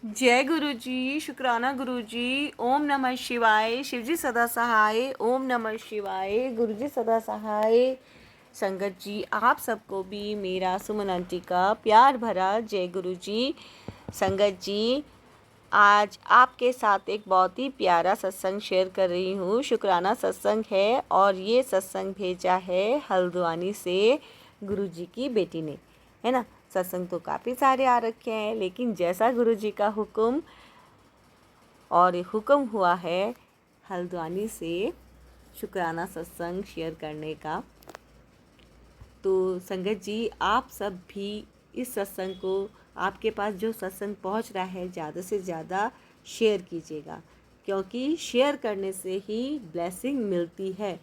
जय गुरु जी, शुक्राना गुरु जी। ओम नमः शिवाय। शिव जी सदा सहाय। ओम नमः शिवाय। गुरु जी सदा सहाय। संगत जी, आप सबको भी मेरा सुमन आंटी का प्यार भरा जय गुरु जी। संगत जी, आज आपके साथ एक बहुत ही प्यारा सत्संग शेयर कर रही हूँ। शुक्राना सत्संग है और ये सत्संग भेजा है हल्द्वानी से गुरु जी की बेटी ने, है ना। सत्संग तो काफ़ी सारे आ रखे हैं, लेकिन जैसा गुरु जी का हुक्म और हुक्म हुआ है हल्द्वानी से शुक्राना सत्संग शेयर करने का, तो संगत जी आप सब भी इस सत्संग को, आपके पास जो सत्संग पहुंच रहा है, ज़्यादा से ज़्यादा शेयर कीजिएगा, क्योंकि शेयर करने से ही ब्लेसिंग मिलती है।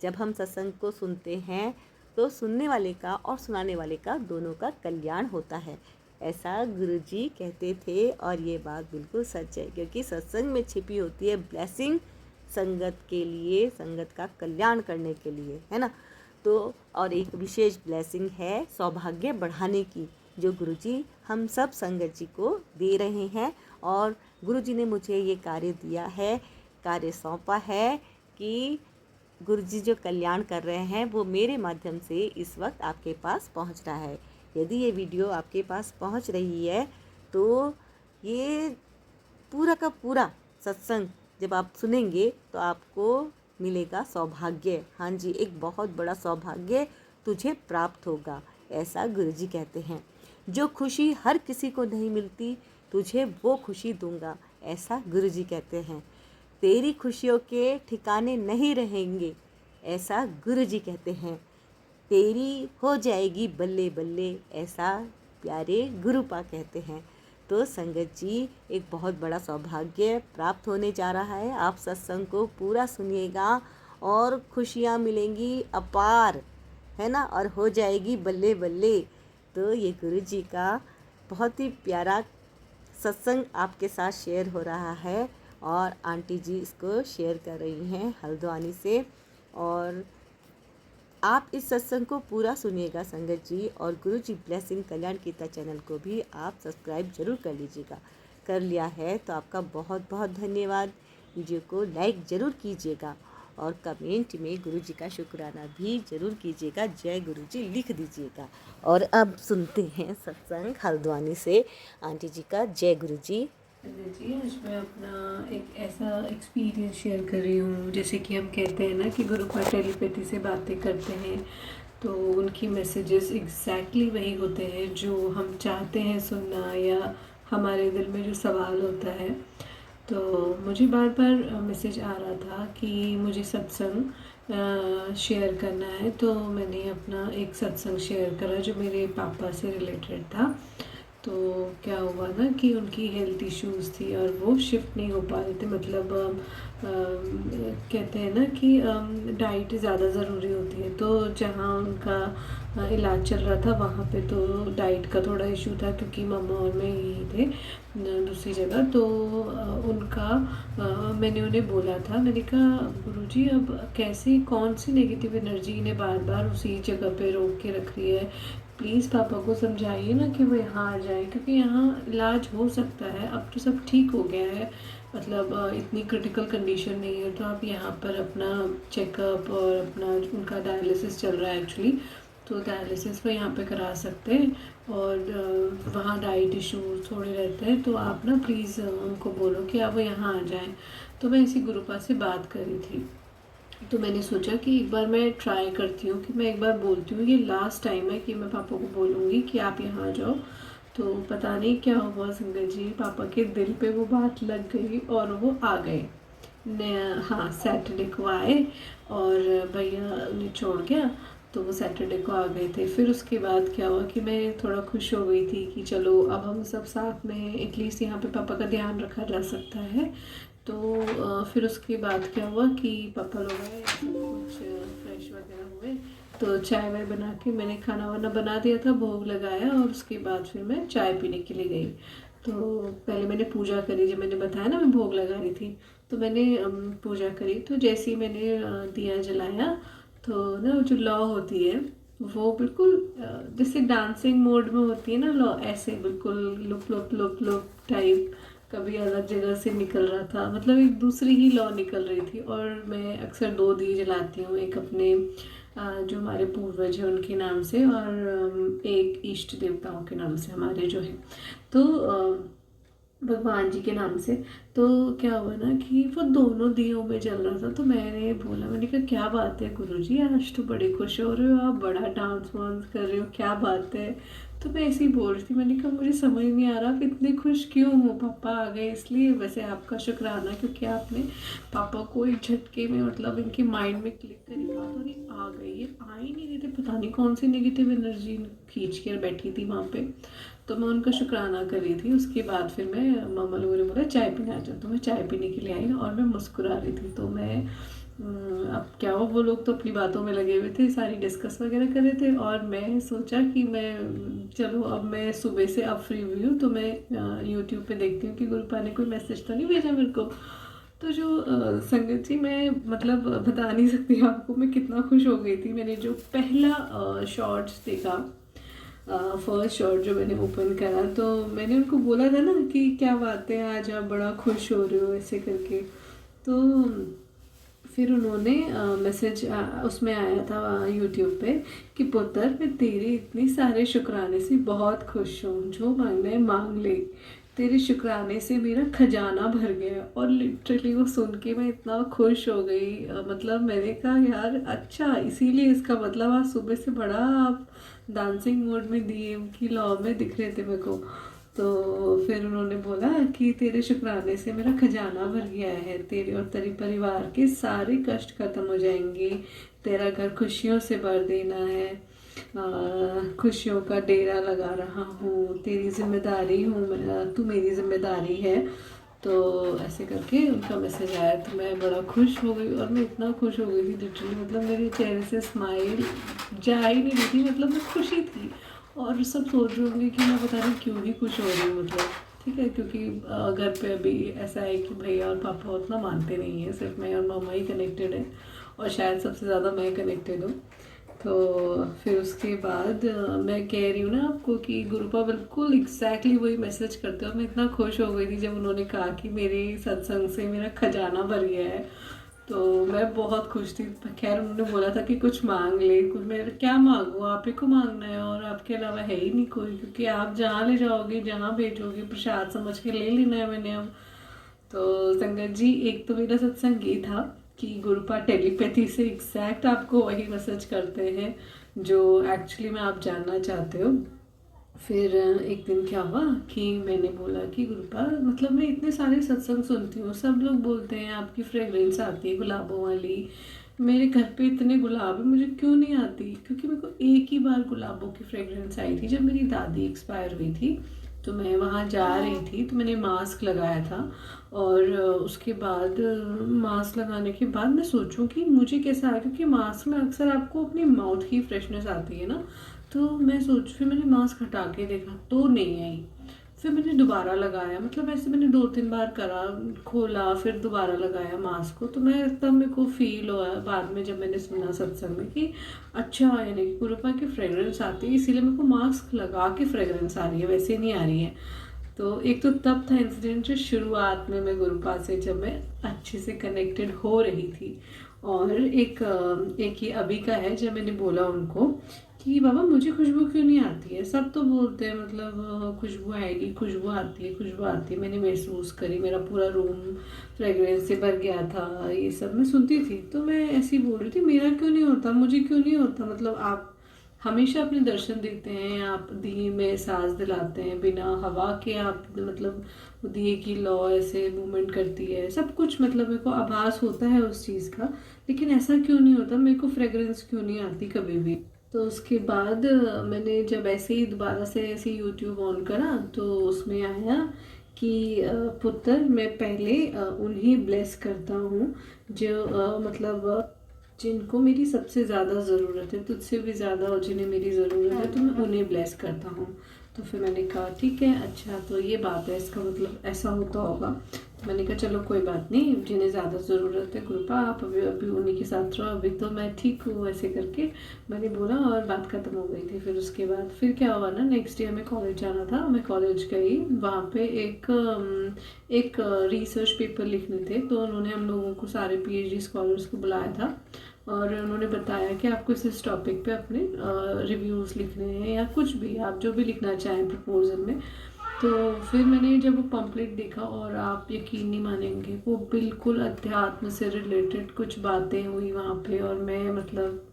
जब हम सत्संग को सुनते हैं तो सुनने वाले का और सुनाने वाले का दोनों का कल्याण होता है, ऐसा गुरुजी कहते थे। और ये बात बिल्कुल सच है, क्योंकि सत्संग में छिपी होती है ब्लेसिंग, संगत के लिए, संगत का कल्याण करने के लिए, है ना। तो और एक विशेष ब्लेसिंग है सौभाग्य बढ़ाने की, जो गुरुजी हम सब संगत जी को दे रहे हैं। और गुरुजी ने मुझे ये कार्य दिया है, कार्य सौंपा है कि गुरुजी जो कल्याण कर रहे हैं वो मेरे माध्यम से इस वक्त आपके पास पहुंच रहा है। यदि ये वीडियो आपके पास पहुंच रही है तो ये पूरा का पूरा सत्संग जब आप सुनेंगे तो आपको मिलेगा सौभाग्य। हाँ जी, एक बहुत बड़ा सौभाग्य तुझे प्राप्त होगा, ऐसा गुरुजी कहते हैं। जो खुशी हर किसी को नहीं मिलती, तुझे वो खुशी दूंगा, ऐसा गुरुजी कहते हैं। तेरी खुशियों के ठिकाने नहीं रहेंगे, ऐसा गुरुजी कहते हैं। तेरी हो जाएगी बल्ले बल्ले, ऐसा प्यारे गुरुपा कहते हैं। तो संगत जी, एक बहुत बड़ा सौभाग्य प्राप्त होने जा रहा है। आप सत्संग को पूरा सुनिएगा और खुशियाँ मिलेंगी अपार, है ना, और हो जाएगी बल्ले बल्ले। तो ये गुरुजी का बहुत ही प्यारा सत्संग आपके साथ शेयर हो रहा है और आंटी जी इसको शेयर कर रही हैं हल्द्वानी से। और आप इस सत्संग को पूरा सुनिएगा संगत जी, और गुरु जी ब्लेसिंग कल्याण गीता चैनल को भी आप सब्सक्राइब जरूर कर लीजिएगा। कर लिया है तो आपका बहुत बहुत धन्यवाद। वीडियो को लाइक ज़रूर कीजिएगा और कमेंट में गुरु जी का शुक्राना भी ज़रूर कीजिएगा, जय गुरु जी लिख दीजिएगा। और अब सुनते हैं सत्संग हल्द्वानी से आंटी जी का। जय गुरु जी। जी, आज मैं अपना एक ऐसा एक्सपीरियंस शेयर कर रही हूँ। जैसे कि हम कहते हैं ना कि गुरुपा टेलीपैथी से बातें करते हैं, तो उनकी मैसेजेस एग्जैक्टली वही होते हैं जो हम चाहते हैं सुनना, या हमारे दिल में जो सवाल होता है। तो मुझे बार बार मैसेज आ रहा था कि मुझे सत्संग शेयर करना है, तो मैंने अपना एक सत्संग शेयर करा जो मेरे पापा से रिलेटेड था। तो क्या हुआ ना कि उनकी हेल्थ इश्यूज़ थी और वो शिफ्ट नहीं हो पा रहे थे। मतलब कहते हैं ना कि डाइट ज़्यादा ज़रूरी होती है, तो जहाँ उनका इलाज चल रहा था वहाँ पे तो डाइट का थोड़ा इशू था, क्योंकि मम्मा और मैं यही थे दूसरी जगह। तो उनका मैंने उन्हें बोला था, मैंने कहा गुरुजी अब कैसे, कौन सी नेगेटिव एनर्जी इन्हें बार बार उसी जगह पे रोक के रख रही है। प्लीज़ पापा को समझाइए ना कि वो यहाँ आ जाए, क्योंकि यहाँ इलाज हो सकता है, अब तो सब ठीक हो गया है, मतलब इतनी क्रिटिकल कंडीशन नहीं है। तो आप यहाँ पर अपना चेकअप और अपना, उनका डायलिसिस चल रहा है एक्चुअली, तो डायलिसिस वो यहाँ पे करा सकते हैं। और वहाँ डाइट इश्यूज थोड़े रहते हैं, तो आप ना प्लीज़ उनको बोलो कि आप वो यहाँ आ जाएँ। तो मैं इसी गुरुपा से बात करी थी, तो मैंने सोचा कि एक बार मैं ट्राई करती हूँ, कि मैं एक बार बोलती हूँ, ये लास्ट टाइम है कि मैं पापा को बोलूँगी कि आप यहाँ आ जाओ। तो पता नहीं क्या हुआ संगत जी, पापा के दिल पे वो बात लग गई और वो आ गए। हाँ, सैटरडे को आए और भैया उन्हें छोड़ गया, तो वो सैटरडे को आ गए थे। फिर उसके बाद क्या हुआ कि मैं थोड़ा खुश हो गई थी कि चलो अब हम सब साथ में एटलीस्ट यहाँ पे पापा का ध्यान रखा जा सकता है। तो फिर उसके बाद क्या हुआ कि पापा लोग आए, सब कुछ फ्रेश वगैरह हुए, तो चाय वाय बना के मैंने खाना वाना बना दिया था, भोग लगाया, और उसके बाद फिर मैं चाय पीने के लिए गई। तो पहले मैंने पूजा करी, जब मैंने बताया ना मैं भोग लगा रही थी, तो मैंने पूजा करी। तो जैसे ही मैंने दिया जलाया, तो ना जो लौ होती है वो बिल्कुल जैसे डांसिंग मोड में होती है ना लौ, ऐसे बिल्कुल loop loop loop loop type कभी अलग जगह से निकल रहा था, मतलब एक दूसरी ही लौ निकल रही थी। और मैं अक्सर 2 दिए जलाती हूँ, एक अपने जो हमारे पूर्वज हैं उनके नाम से, और एक इष्ट देवताओं के नाम से हमारे जो है, तो भगवान जी के नाम से। तो क्या हुआ ना कि वो दोनों दियों में जल रहा था, तो मैंने बोला, मैंने कहा क्या बात है गुरुजी, आज तो बड़े खुश हो रहे हो आप, बड़ा डांस वांस कर रहे हो, क्या बात है। तो मैं ऐसे ही बोल रही थी, मैंने कहा मुझे समझ नहीं आ रहा आप इतने खुश क्यों हो, पापा आ गए इसलिए। वैसे आपका शुक्राना, क्योंकि आपने पापा को एक झटके में, मतलब इनके माइंड में क्लिक करी बात और ये आ गई, ये आ ही नहीं रहे थे, पता नहीं कौन सी नेगेटिव एनर्जी खींच कर बैठी थी वहाँ पे। तो मैं उनका शुक्राना कर रही थी। उसके बाद फिर मैं, मम्मा लोगों ने बोला चाय पीने आ जाओ, तो मैं चाय पीने के लिए आई और मैं मुस्कुरा रही थी। तो मैं अब क्या हो, वो लोग तो अपनी बातों में लगे हुए थे, सारी डिस्कस वगैरह कर रहे थे, और मैं सोचा कि मैं चलो अब मैं सुबह से अब फ्री हुई हूँ, तो मैं यूट्यूब पे देखती हूँ कि गुरुपा ने कोई मैसेज तो नहीं भेजा मेरे को। तो जो संगत जी, मैं मतलब बता नहीं सकती आपको मैं कितना खुश हो गई थी। मैंने जो पहला शॉर्ट्स देखा, फर्स्ट शॉट जो मैंने ओपन करा, तो मैंने उनको बोला था ना कि क्या बात है आज आप बड़ा खुश हो रहे हो ऐसे करके। तो फिर उन्होंने मैसेज उसमें आया था यूट्यूब पे कि पुत्र मैं तेरे इतने सारे शुक्राने से बहुत खुश हूँ, जो मांगना है मांग ले, तेरे शुक्राने से मेरा खजाना भर गया। और लिटरली वो सुन के मैं इतना खुश हो गई, मतलब मैंने कहा यार अच्छा, इसीलिए इसका मतलब आज सुबह से बड़ा आप डांसिंग मोड में दिए की लौ में दिख रहे थे मेरे को। तो फिर उन्होंने बोला कि तेरे शुक्राने से मेरा खजाना भर गया है, तेरे और तेरे परिवार के सारे कष्ट खत्म हो जाएंगे, तेरा घर खुशियों से भर देना है, खुशियों का डेरा लगा रहा हूँ, तेरी जिम्मेदारी हूँ मैं, तू मेरी जिम्मेदारी है। तो ऐसे करके उनका मैसेज आया, तो मैं बड़ा खुश हो गई। और मैं इतना खुश हो गई थी लिटरली, मतलब मेरे चेहरे से स्माइल जा ही नहीं रही थी, मतलब मैं खुशी थी। और सब सोच रहे होंगे कि मैं पता नहीं क्यों ही खुश हो रही हूँ, मतलब ठीक है, क्योंकि घर पे अभी ऐसा है कि भैया और पापा उतना मानते नहीं है, सिर्फ मैं और मामा ही कनेक्टेड है, और शायद सबसे ज़्यादा मैं कनेक्टेड हूँ। तो फिर उसके बाद मैं कह रही हूँ ना आपको कि गुरुपा बिल्कुल एग्जैक्टली वही मैसेज करते हो। मैं इतना खुश हो गई थी जब उन्होंने कहा कि मेरे सत्संग से मेरा खजाना भर गया है, तो मैं बहुत खुश थी। खैर उन्होंने बोला था कि कुछ मांग ले, कुछ, मैं क्या मांगूँ, आप ही को मांगना है और आपके अलावा है ही नहीं कोई, क्योंकि आप जहाँ ले जाओगे जहाँ भेजोगे प्रसाद समझ के ले लेना है मैंने अब। तो संगत जी, एक तो मेरा सत्संग ये था कि गुरुपा टेलीपैथी से एग्जैक्ट आपको वही मैसेज करते हैं जो एक्चुअली में आप जानना चाहते हो। फिर एक दिन क्या हुआ कि मैंने बोला कि गुरुपा, मतलब मैं इतने सारे सत्संग सुनती हूँ, सब लोग बोलते हैं आपकी फ्रेगरेंस आती है गुलाबों वाली, मेरे घर पे इतने गुलाब है, मुझे क्यों नहीं आती। क्योंकि मेरे को एक ही बार गुलाबों की फ्रेगरेंस आई थी जब मेरी दादी एक्सपायर हुई थी, तो मैं वहाँ जा रही थी, तो मैंने मास्क लगाया था। और उसके बाद मास्क लगाने के बाद मैं सोचूं कि मुझे कैसा आया, क्योंकि मास्क में अक्सर आपको अपनी माउथ की फ्रेशनेस आती है ना। तो मैं फिर मैंने मास्क हटा के देखा तो नहीं आई। फिर मैंने दोबारा लगाया, मतलब ऐसे मैंने 2-3 बार करा, खोला फिर दोबारा लगाया मास्क को। तो मैं तब मेरे को फील हुआ बाद में जब मैंने सुना सत्संग में कि अच्छा, यानी कि गुरुपा की फ्रेगरेंस आती है, इसीलिए मेरे को मास्क लगा के फ्रेगरेंस आ रही है, वैसे नहीं आ रही है। तो एक तो तब था इंसिडेंट जो शुरुआत में मैं गुरुपा से जब मैं अच्छे से कनेक्टेड हो रही थी। और एक ये अभी का है जब मैंने बोला उनको कि बाबा मुझे खुशबू क्यों नहीं आती है, सब तो बोलते हैं मतलब खुशबू आएगी, खुशबू आती है, खुशबू आती है। मैंने महसूस करी, मेरा पूरा रूम फ्रेगरेंस से भर गया था, ये सब मैं सुनती थी। तो मैं ऐसी बोल रही थी मेरा क्यों नहीं होता, मुझे क्यों नहीं होता, मतलब आप हमेशा अपने दर्शन देते हैं, आप दिए में सांस दिलाते हैं, बिना हवा के आप, मतलब दिए की लौ ऐसे मूवमेंट करती है, सब कुछ, मतलब मेरे को आभास होता है उस चीज़ का। लेकिन ऐसा क्यों नहीं होता, मेरे को फ्रेगरेंस क्यों नहीं आती कभी भी। तो उसके बाद मैंने जब ऐसे ही दोबारा से ऐसे यूट्यूब ऑन करा, तो उसमें आया कि पुत्र मैं पहले उन्हें ब्लेस करता हूँ जो मतलब जिनको मेरी सबसे ज़्यादा ज़रूरत है, तुझसे भी ज़्यादा और जिन्हें मेरी ज़रूरत है, तो मैं उन्हें ब्लेस करता हूँ। तो फिर मैंने कहा ठीक है, अच्छा तो ये बात है, इसका मतलब ऐसा होता होगा। तो मैंने कहा चलो कोई बात नहीं, जिन्हें ज़्यादा ज़रूरत है कृपा, आप अभी अभी उन्हीं के साथ रहो, अभी तो मैं ठीक हूँ, ऐसे करके मैंने बोला और बात ख़त्म हो गई थी। फिर उसके बाद फिर क्या हुआ ना, नेक्स्ट डे हमें कॉलेज जाना था, मैं कॉलेज गई, वहाँ पे एक रिसर्च पेपर लिखने थे, तो उन्होंने हम लोगों को सारे पीएचडी स्कॉलर्स को बुलाया था और उन्होंने बताया कि आपको इस टॉपिक पे अपने रिव्यूज़ लिखने हैं या कुछ भी आप जो भी लिखना चाहें प्रपोजल में। तो फिर मैंने जब वो पम्पलेट देखा और आप यकीन नहीं मानेंगे, वो बिल्कुल अध्यात्म से रिलेटेड कुछ बातें हुई वहाँ पे, और मैं मतलब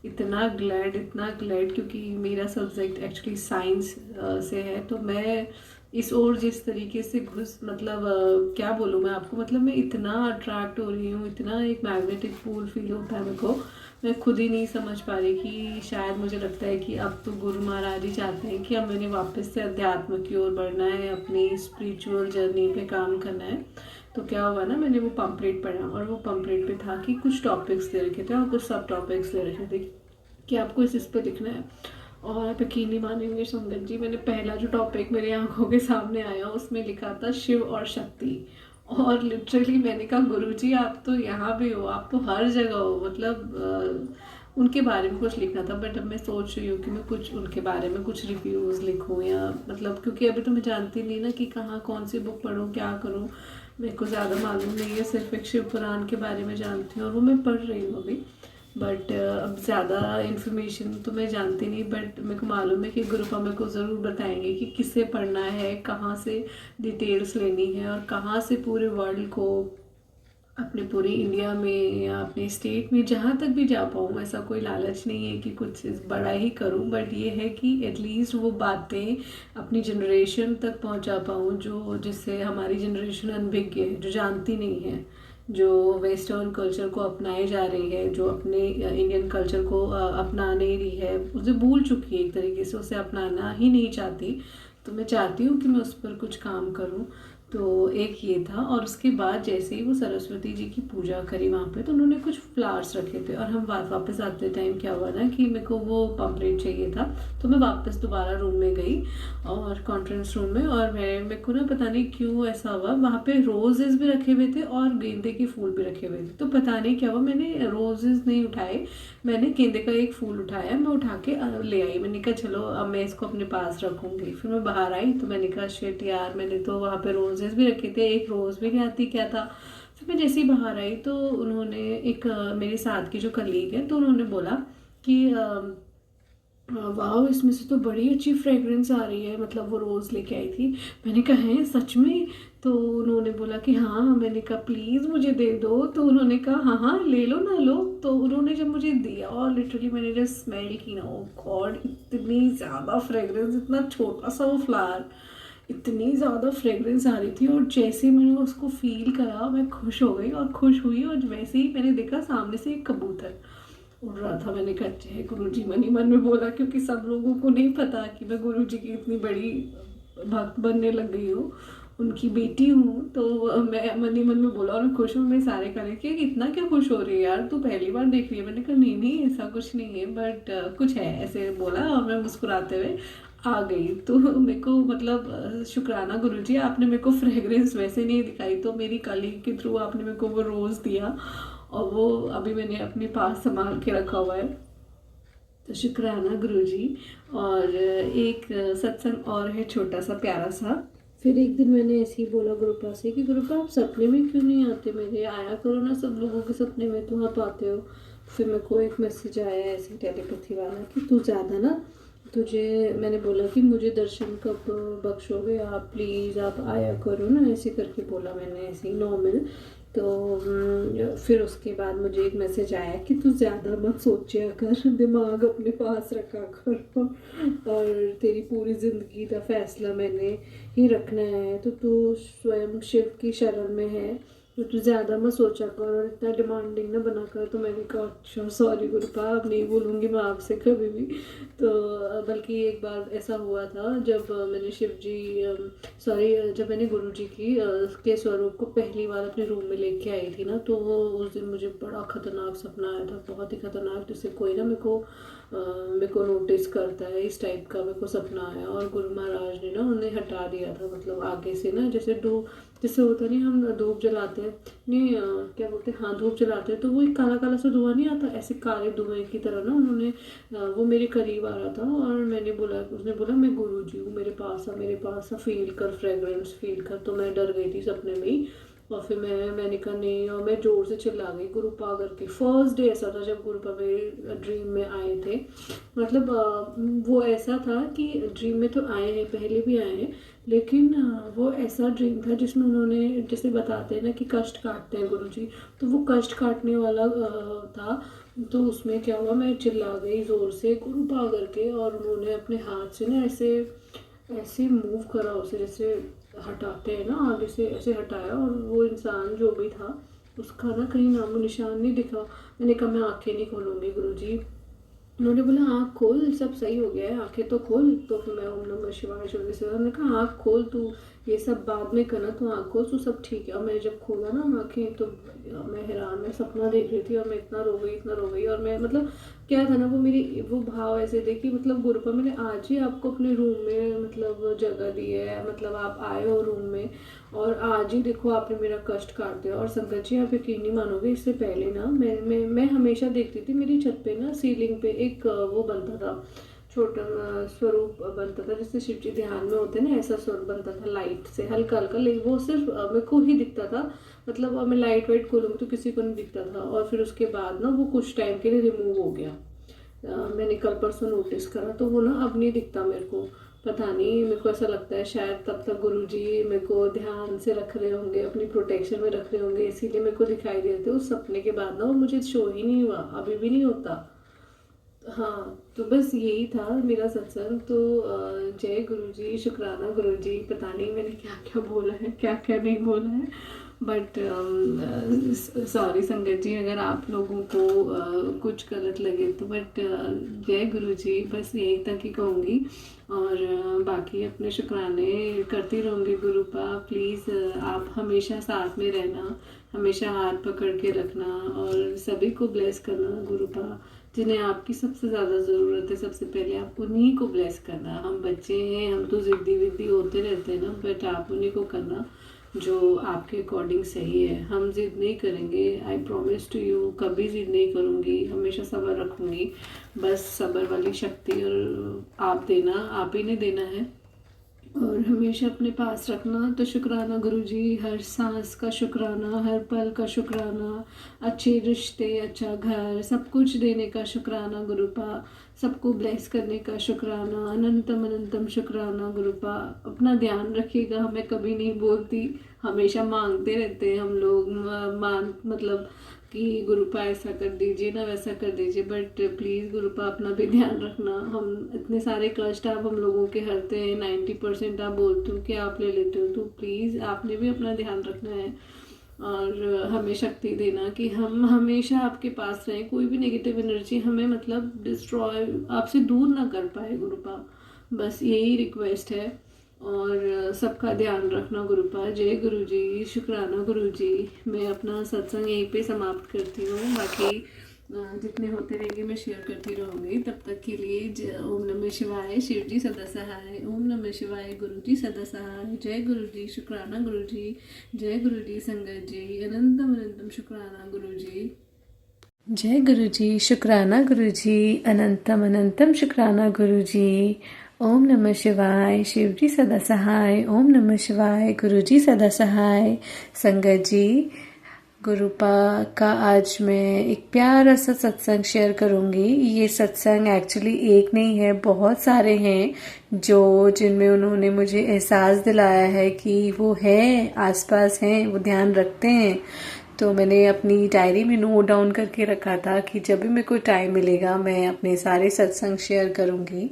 इतना ग्लैड क्योंकि मेरा सब्जेक्ट एक्चुअली साइंस से है, तो मैं इस ओर जिस तरीके से घुस मतलब क्या बोलूँ मैं आपको, मतलब मैं इतना अट्रैक्ट हो रही हूँ, इतना एक मैग्नेटिक पुल फील होता है मेरे को, मैं खुद ही नहीं समझ पा रही कि शायद मुझे लगता है कि अब तो गुरु महाराज ही चाहते हैं कि अब मैंने वापस से अध्यात्म की ओर बढ़ना है, अपनी स्पिरिचुअल जर्नी पे काम करना है। तो क्या हुआ ना, मैंने वो पम्पलेट पढ़ा और वो पम्पलेट पे था कि कुछ टॉपिक्स दे रखे थे और कुछ सब टॉपिक्स दे रखे थे कि आपको इस पे लिखना है। और आप यकीन नहीं मानेंगे संगत जी, मैंने पहला जो टॉपिक मेरे आंखों के सामने आया उसमें लिखा था शिव और शक्ति। और लिटरली मैंने कहा गुरुजी आप तो यहाँ भी हो, आप तो हर जगह हो, मतलब उनके बारे में कुछ लिखना था। बट अब मैं सोच रही हूँ कि मैं कुछ उनके बारे में कुछ रिव्यूज़ लिखूँ, या मतलब क्योंकि अभी तो मैं जानती नहीं ना कि कहाँ कौन सी बुक पढूँ, क्या करूँ, मेरे को ज़्यादा मालूम नहीं है, सिर्फ एक शिव पुराण के बारे में जानती हूँ और वो मैं पढ़ रही हूँ अभी। बट अब ज़्यादा इन्फॉर्मेशन तो मैं जानती नहीं, बट मेरे को मालूम है कि गुरुपा मेरे को ज़रूर बताएंगे कि किससे पढ़ना है, कहाँ से डिटेल्स लेनी है और कहाँ से पूरे वर्ल्ड को, अपने पूरे इंडिया में या अपने स्टेट में जहाँ तक भी जा पाऊँ। ऐसा कोई लालच नहीं है कि कुछ बड़ा ही करूँ, बट ये है कि एटलीस्ट वो बातें अपनी जनरेशन तक पहुँचा पाऊँ जो जिससे हमारी जनरेशन अनभिज्ञ है, जो जानती नहीं है, जो वेस्टर्न कल्चर को अपनाए जा रही है, जो अपने इंडियन कल्चर को अपना नहीं रही है, उसे भूल चुकी है एक तरीके से, उसे अपनाना ही नहीं चाहती। तो मैं चाहती हूँ कि मैं उस पर कुछ काम करूँ। तो एक ये था, और उसके बाद जैसे ही वो सरस्वती जी की पूजा करी वहाँ पे, तो उन्होंने कुछ फ्लावर्स रखे थे और हम वापस आते टाइम क्या हुआ ना कि मेरे को वो पम्पलेट चाहिए था, तो मैं वापस दोबारा रूम में गई और कॉन्फ्रेंस रूम में, और मेरे को ना पता नहीं क्यों ऐसा हुआ, वहाँ पे रोजेस भी रखे हुए थे और गेंदे के फूल भी रखे हुए थे। तो पता नहीं क्या हुआ, मैंने रोजेस नहीं उठाए, मैंने गेंदे का एक फूल उठाया, मैं उठा के ले आई। मैंने कहा चलो अब मैं इसको अपने पास रखूँगी। फिर मैं बाहर आई तो मैंने कहा शिट यार, मैंने तो वहाँ पे रोजेस भी रखे थे, एक रोज़ भी नहीं आती क्या था। फिर मैं जैसे ही बाहर आई तो उन्होंने एक मेरे साथ की जो कलीग है, तो उन्होंने बोला कि वाह इसमें से तो बड़ी अच्छी फ्रेगरेंस आ रही है, मतलब वो रोज़ लेके आई थी। मैंने कहा है सच में? तो उन्होंने बोला कि हाँ। मैंने कहा प्लीज़ मुझे दे दो, तो उन्होंने कहा हाँ हाँ ले लो ना लो। तो उन्होंने जब मुझे दिया और लिटरली मैंने जब स्मेल की ना, ओ गॉड इतनी ज़्यादा फ्रेगरेंस, इतना छोटा सा वो फ्लावर, इतनी ज़्यादा फ्रेगरेंस आ रही थी। और जैसे ही मैंने उसको फील करा मैं खुश हो गई और खुश हुई, और वैसे ही मैंने देखा सामने से एक कबूतर उड़ रहा था। मैंने कहा जय गुरु जी, मन ही मन में बोला, क्योंकि सब लोगों को नहीं पता कि मैं गुरु जी की इतनी बड़ी भक्त बनने लग गई हूँ, उनकी बेटी हूँ। तो मैं मन ही मन में बोला और खुश हूँ। मैं सारे करे कि इतना क्या खुश हो रही है यार, तू पहली बार देख रही है? मैंने कहा नहीं नहीं ऐसा कुछ नहीं है, बट कुछ है, ऐसे बोला और मैं मुस्कुराते हुए आ गई। तो मेरे को मतलब शुक्राना गुरुजी, आपने मेरे को फ्रेगरेंस वैसे नहीं दिखाई, तो मेरी कलीग के थ्रू आपने मेरे को वो रोज़ दिया और वो अभी मैंने अपने पास संभाल के रखा हुआ है। तो शुक्राना गुरुजी। और एक सत्संग और है छोटा सा प्यारा सा। फिर एक दिन मैंने ऐसे ही बोला गुरुपा से कि गुरुपा आप सपने में क्यों नहीं आते मेरे, आया करो ना सब लोगों के सपने में, तुम आप आते हो। फिर मेरे को एक मैसेज आया ऐसे टेलीपैथी वाला कि तू ज़्यादा ना, तुझे मैंने बोला कि मुझे दर्शन कब बख्शोगे आप, प्लीज़ आप आया करो ना, ऐसे करके बोला मैंने ऐसे ही नॉर्मल। तो फिर उसके बाद मुझे एक मैसेज आया कि तू ज़्यादा मत सोचा कर, दिमाग अपने पास रखा कर, और तेरी पूरी ज़िंदगी का फैसला मैंने ही रखना है, तो तू स्वयं शिव की शरण में है, तो ज़्यादा मत सोचा कर और इतना डिमांडिंग ना बना कर। तो मैंने कहा अच्छा सॉरी गुरुपा, अब नहीं बोलूँगी मैं आपसे कभी भी। तो बल्कि एक बार ऐसा हुआ था जब मैंने शिव जी जब मैंने गुरु जी के स्वरूप को पहली बार अपने रूम में लेके आई थी ना, तो वो उस दिन मुझे बड़ा खतरनाक सपना आया था, बहुत ही खतरनाक, जिससे कोई ना मेरे को नोटिस करता है इस टाइप का मेरे को सपना आया। और गुरु महाराज ने ना उन्हें हटा दिया था, मतलब आगे से ना, जैसे होता नहीं हम धूप जलाते हैं, नहीं क्या बोलते हैं, हाँ धूप जलाते हैं, तो वो एक काला काला सा धुआं नहीं आता, ऐसे काले धुएं की तरह ना उन्होंने वो मेरे करीब आ रहा था। और उसने बोला मैं गुरु जी हूँ, मेरे पास आ, फील कर, फ्रेगरेंस फील कर। तो मैं डर गई थी सपने में ही। और फिर मैंने कहा नहीं, और मैं जोर से चिल्ला गई गुरुपा करके। फर्स्ट डे ऐसा था जब गुरुपा मेरे ड्रीम में आए थे, मतलब वो ऐसा था कि ड्रीम में तो आए हैं, पहले भी आए हैं, लेकिन वो ऐसा ड्रीम था जिसमें उन्होंने, जैसे बताते हैं ना कि कष्ट काटते हैं गुरुजी, तो वो कष्ट काटने वाला था। तो उसमें क्या हुआ, मैं चिल्ला गई ज़ोर से गुरुपा करके, और उन्होंने अपने हाथ से ना ऐसे ऐसे मूव करा उसे, जैसे हटाते हैं ना आगे से, ऐसे हटाया, और वो इंसान जो भी था उसका ना कहीं नामो निशान नहीं दिखा। मैंने कहा मैं आंखें नहीं खोलूँगी गुरुजी। उन्होंने बोला आँख खोल, सब सही हो गया है, आंखें तो खोल। तो फिर मैं ओम नमः शिवाय शिव से, उन्होंने कहा आँख खोल तू, ये सब बाद में करना, तो आँख खोल, तो सब ठीक है। और मैं जब खोला ना आँखें, तो मैं हैरान, मैं सपना देख रही थी, और मैं इतना रो गई, इतना रो गई। और मैं मतलब क्या था ना, वो भाव ऐसे थे कि मतलब गुरुपा मैंने आज ही आपको अपने रूम में मतलब जगह दी है, मतलब आप आए हो रूम में, और आज ही देखो आपने मेरा कष्ट काट दिया। और संगत जी आप यकीन नहीं मानोगे, इससे पहले ना मैं हमेशा देखती थी मेरी छत पे ना, सीलिंग पे एक वो बनता था, छोटा स्वरूप बनता था, जैसे शिव जी ध्यान में होते ना, ऐसा स्वरूप बनता था लाइट से, हल्का हल्का, लेकिन वो सिर्फ मेरे को ही दिखता था। मतलब मैं लाइट वाइट खोलूँगी तो किसी को नहीं दिखता था। और फिर उसके बाद ना वो कुछ टाइम के लिए रिमूव हो गया। मैंने कल परसों नोटिस करा, तो वो ना अब नहीं दिखता मेरे को, पता नहीं, मेरे को ऐसा लगता है शायद तब तक गुरुजी मेरे को ध्यान से रख रहे होंगे, अपनी प्रोटेक्शन में रख रहे होंगे, इसीलिए मेरे को दिखाई दे रहे थे उस सपने के बाद ना, वो मुझे शो ही नहीं हुआ, अभी भी नहीं होता। हाँ, तो बस यही था मेरा सत्संग। तो जय गुरुजी, शुक्राना गुरुजी, पता नहीं मैंने क्या क्या बोला है, क्या क्या नहीं बोला है, बट सॉरी संगत जी अगर आप लोगों को कुछ गलत लगे तो, बट जय गुरुजी, बस यही तक ही कहूँगी। और बाकी अपने शुक्राने करती रहूँगी। गुरुपा प्लीज़ आप हमेशा साथ में रहना, हमेशा हाथ पकड़ के रखना, और सभी को ब्लेस करना गुरुपा, जिन्हें आपकी सबसे ज़्यादा ज़रूरत है, सबसे पहले आप उन्हीं को ब्लेस करना। हम बच्चे हैं, हम तो ज़िद्दी विद्दी होते रहते हैं ना, बट आप उन्हीं को करना जो आपके अकॉर्डिंग सही है। हम ज़िद नहीं करेंगे, आई प्रॉमिस टू यू, कभी ज़िद नहीं करूँगी, हमेशा सब्र रखूँगी। बस सब्र वाली शक्ति और आप देना, आप ही ने देना है, और हमेशा अपने पास रखना। तो शुक्राना गुरुजी, हर सांस का शुक्राना, हर पल का शुक्राना, अच्छे रिश्ते, अच्छा घर, सब कुछ देने का शुक्राना गुरुपा, सबको ब्लेस करने का शुक्राना, अनंतम अनंतम शुक्राना गुरुपा। अपना ध्यान रखिएगा, हमें कभी नहीं बोलती, हमेशा मांगते रहते हैं हम लोग, मतलब कि गुरुपा ऐसा कर दीजिए ना, वैसा कर दीजिए, बट प्लीज़ गुरुपा अपना भी ध्यान रखना। हम इतने सारे कष्ट आप हम लोगों के हरते हैं, 90% आप बोलते हो कि आप ले लेते हो, तो प्लीज़ आपने भी अपना ध्यान रखना है, और हमें शक्ति देना कि हम हमेशा आपके पास रहें, कोई भी नेगेटिव एनर्जी हमें मतलब डिस्ट्रॉय, आपसे दूर ना कर पाए गुरुपा, बस यही रिक्वेस्ट है। और सबका ध्यान रखना गुरुपा। जय गुरुजी, शुक्राना गुरुजी। मैं अपना सत्संग यहीं पे समाप्त करती हूँ, बाकी जितने होते रहेंगे मैं शेयर करती रहूँगी। तब तक के लिए ओम नमः शिवाय, शिव जी सदा सहाय, ओम नमः शिवाय, गुरु जी सदा सहाय, जय गुरु जी, शुक्राना गुरु जी, जय गुरु जी संगत जी, अनंतम अनंतम शुक्राना गुरु जी। जय गुरु जी, शुक्राना गुरु जी, अनंतम अनंतम शुक्राना गुरु जी। ओम नमः शिवाय, शिव जी सदा सहाय, ओम नमः शिवाय, गुरु जी सदा सहाय। संगत जी, गुरुपा का आज मैं एक प्यारा सा सत्संग शेयर करूंगी। ये सत्संग एक्चुअली एक नहीं है, बहुत सारे हैं जिनमें उन्होंने मुझे एहसास दिलाया है कि वो है, आसपास हैं, वो ध्यान रखते हैं। तो मैंने अपनी डायरी में नोट डाउन करके रखा था कि जब भी मेरे को टाइम मिलेगा मैं अपने सारे सत्संग शेयर करूंगी।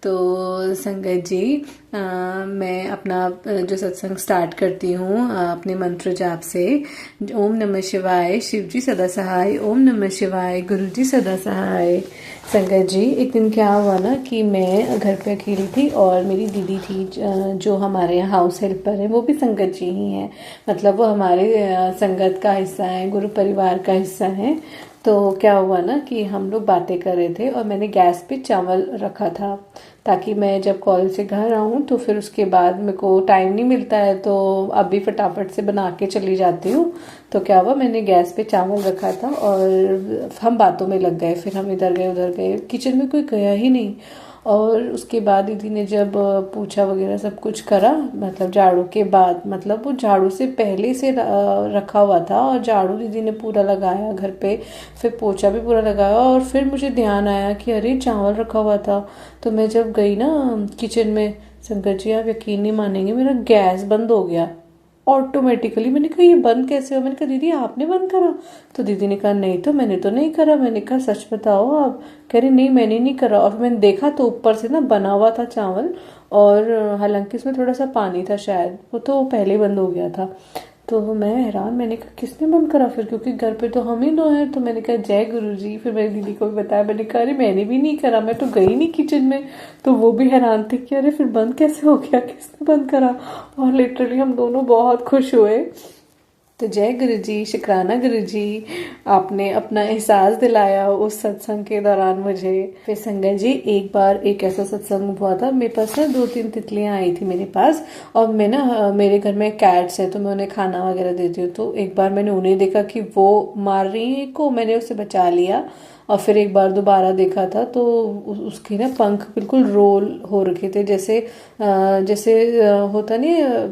तो संगत जी, मैं अपना जो सत्संग स्टार्ट करती हूँ अपने मंत्र जाप से। ओम नमः शिवाय, शिव जी सदा सहाय। ओम नमः शिवाय, गुरु जी सदा सहाय। संगत जी, एक दिन क्या हुआ ना कि मैं घर पे अकेली थी और मेरी दीदी थी जो हमारे यहाँ हाउस हेल्पर है, वो भी संगत जी ही हैं। मतलब वो हमारे संगत का हिस्सा है, गुरु परिवार का हिस्सा है। तो क्या हुआ ना कि हम लोग बातें कर रहे थे और मैंने गैस पे चावल रखा था ताकि मैं जब कॉलेज से घर आऊँ तो फिर उसके बाद मेरे को टाइम नहीं मिलता है, तो अभी फटाफट से बना के चली जाती हूँ। तो क्या हुआ, मैंने गैस पे चावल रखा था और हम बातों में लग गए। फिर हम इधर गए उधर गए, किचन में कोई गया ही नहीं। और उसके बाद दीदी ने जब पूछा वगैरह सब कुछ करा, मतलब झाड़ू के बाद, मतलब वो झाड़ू से पहले से रखा हुआ था और झाड़ू दीदी ने पूरा लगाया घर पे, फिर पोछा भी पूरा लगाया। और फिर मुझे ध्यान आया कि अरे चावल रखा हुआ था। तो मैं जब गई ना किचन में, शंकर जी आप यकीन नहीं मानेंगे, मेरा गैस बंद हो गया ऑटोमेटिकली। मैंने कहा ये बंद कैसे हो? मैंने कहा दीदी आपने बंद करा? तो दीदी ने कहा नहीं तो मैंने तो नहीं करा। मैंने कहा सच बताओ आप? कह रही नहीं मैंने नहीं करा। और मैंने देखा तो ऊपर से ना बना हुआ था चावल, और हालांकि इसमें थोड़ा सा पानी था शायद, वो तो पहले ही बंद हो गया था। तो मैं हैरान, मैंने कहा किसने बंद करा फिर, क्योंकि घर पे तो हम ही दो हैं। तो मैंने कहा जय गुरु जी। फिर मेरी दीदी को भी बताया, मैंने कहा अरे मैंने भी नहीं करा, मैं तो गई नहीं किचन में। तो वो भी हैरान थे कि अरे फिर बंद कैसे हो गया, किसने बंद करा। और लिटरली हम दोनों बहुत खुश हुए। तो जय गुरु जी, शुक्राना गुरु जी, आपने अपना एहसास दिलाया उस सत्संग के दौरान मुझे। फिर संगत जी, एक बार एक ऐसा सत्संग हुआ था, मेरे पास ना 2-3 तितलियां आई थी मेरे पास। और मैं ना, मेरे घर में कैट्स है तो मैं उन्हें खाना वगैरह देती हूँ। तो एक बार मैंने उन्हें देखा कि वो मार रही है को, मैंने उसे बचा लिया। और फिर एक बार दोबारा देखा था तो उसके ना पंख बिल्कुल रोल हो रखे थे, जैसे होता नहीं,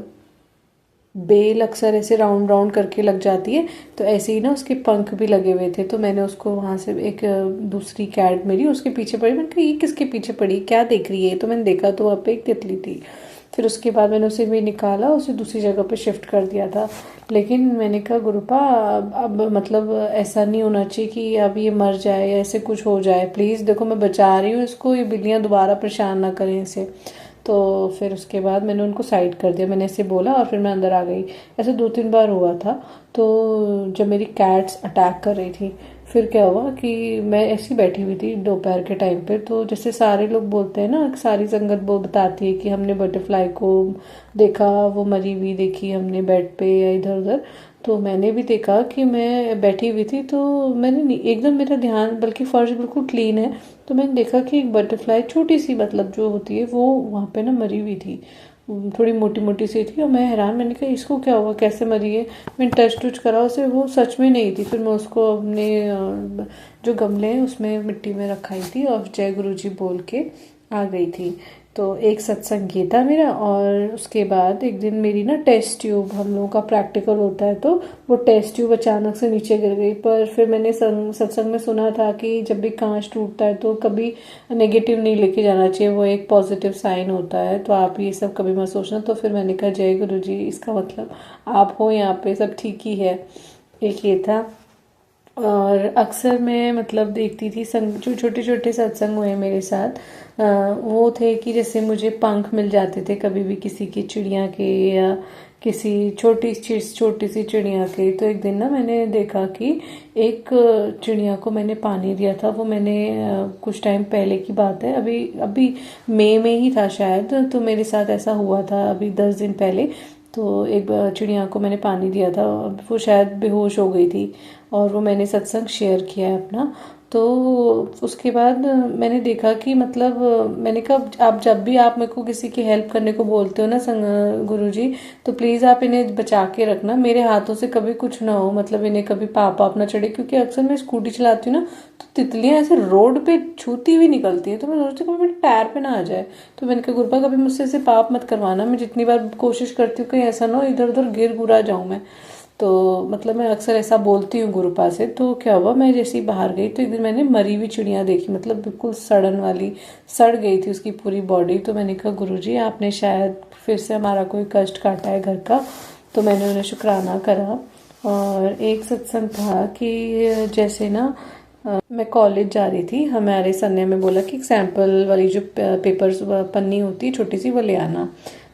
बेल अक्सर ऐसे राउंड राउंड करके लग जाती है, तो ऐसे ही ना उसके पंख भी लगे हुए थे। तो मैंने उसको वहां से, एक दूसरी कैट मेरी उसके पीछे पड़ी, मैंने कहा ये किसके पीछे पड़ी, क्या देख रही है? तो मैंने देखा तो वहाँ पे एक तितली थी। फिर उसके बाद मैंने उसे भी निकाला, उसे दूसरी जगह पे शिफ्ट कर दिया था। लेकिन मैंने कहा गुरुपा, अब मतलब ऐसा नहीं होना चाहिए कि अब ये मर जाए या ऐसे कुछ हो जाए, प्लीज़ देखो मैं बचा रही हूँ इसको, ये बिल्लियाँ दोबारा परेशान ना करें इसे। तो फिर उसके बाद मैंने उनको साइड कर दिया, मैंने ऐसे बोला और फिर मैं अंदर आ गई। ऐसे 2-3 बार हुआ था। तो जब मेरी कैट्स अटैक कर रही थी, फिर क्या हुआ कि मैं ऐसी बैठी हुई थी दोपहर के टाइम पे, तो जैसे सारे लोग बोलते हैं ना, सारी संगत वो बताती है कि हमने बटरफ्लाई को देखा, वो मरी हुई देखी हमने बेड पे या इधर उधर। तो मैंने भी देखा कि मैं बैठी हुई थी, तो मैंने एकदम मेरा ध्यान, बल्कि फर्श बिल्कुल क्लीन है, तो मैंने देखा कि एक बटरफ्लाई छोटी सी, मतलब जो होती है वो वहाँ पे ना मरी हुई थी, थोड़ी मोटी मोटी सी थी। और मैं हैरान, मैंने कहा इसको क्या हुआ, कैसे मरी है? मैंने टच टुच करा उसे, वो सच में नहीं थी। फिर मैं उसको अपने जो गमले हैं उसमें मिट्टी में रखाई थी और जय गुरु जी बोल के आ गई थी। तो एक सत्संग ये था मेरा। और उसके बाद एक दिन मेरी ना टेस्ट ट्यूब, हम लोगों का प्रैक्टिकल होता है, तो वो टेस्ट ट्यूब अचानक से नीचे गिर गई। पर फिर मैंने सत्संग में सुना था कि जब भी कांच टूटता है तो कभी नेगेटिव नहीं लेके जाना चाहिए, वो एक पॉजिटिव साइन होता है, तो आप ये सब कभी मत सोचना। तो फिर मैंने कहा जय गुरु जी, इसका मतलब आप हो यहाँ पे, सब ठीक ही है। एक ये था। और अक्सर मैं मतलब देखती थी जो छोटे छोटे सत्संग हुए मेरे साथ, वो थे कि जैसे मुझे पंख मिल जाते थे कभी भी किसी की चिड़िया के, या किसी छोटी सी चिड़िया के। तो एक दिन ना मैंने देखा कि एक चिड़िया को मैंने पानी दिया था, वो मैंने कुछ टाइम पहले की बात है, अभी मई में ही था शायद, तो मेरे साथ ऐसा हुआ था अभी 10 दिन पहले। तो एक चिड़िया को मैंने पानी दिया था, वो शायद बेहोश हो गई थी, और वो मैंने सत्संग शेयर किया है अपना। तो उसके बाद मैंने देखा कि मतलब मैंने कहा आप जब भी आप मेरे को किसी की हेल्प करने को बोलते हो ना गुरुजी, तो प्लीज़ आप इन्हें बचा के रखना, मेरे हाथों से कभी कुछ ना हो, मतलब इन्हें कभी पाप आप ना चढ़े। क्योंकि अक्सर मैं स्कूटी चलाती हूँ ना, तो तितलियाँ ऐसे रोड पे छूती हुई निकलती हैं, तो मैं सोचती हूँ कभी मेरे टायर पे ना आ जाए। तो मैंने कहा गुरुपा कभी मुझसे ऐसे पाप मत करवाना, मैं जितनी बार कोशिश करती हूँ कहीं ऐसा ना हो इधर उधर गिर गुरा जाऊँ मैं। तो मतलब मैं अक्सर ऐसा बोलती हूँ गुरुपा से। तो क्या हुआ, मैं जैसे ही बाहर गई तो एक दिन मैंने मरी हुई चिड़िया देखी, मतलब बिल्कुल सड़न वाली, सड़ गई थी उसकी पूरी बॉडी। तो मैंने कहा गुरुजी आपने शायद फिर से हमारा कोई कष्ट काटा है घर का। तो मैंने उन्हें शुक्राना करा। और एक सत्संग था कि जैसे ना मैं कॉलेज जा रही थी, हमारे सर ने हमें बोला कि एक सैंपल वाली जो पेपर्स पन्नी होती है छोटी सी वो ले आना।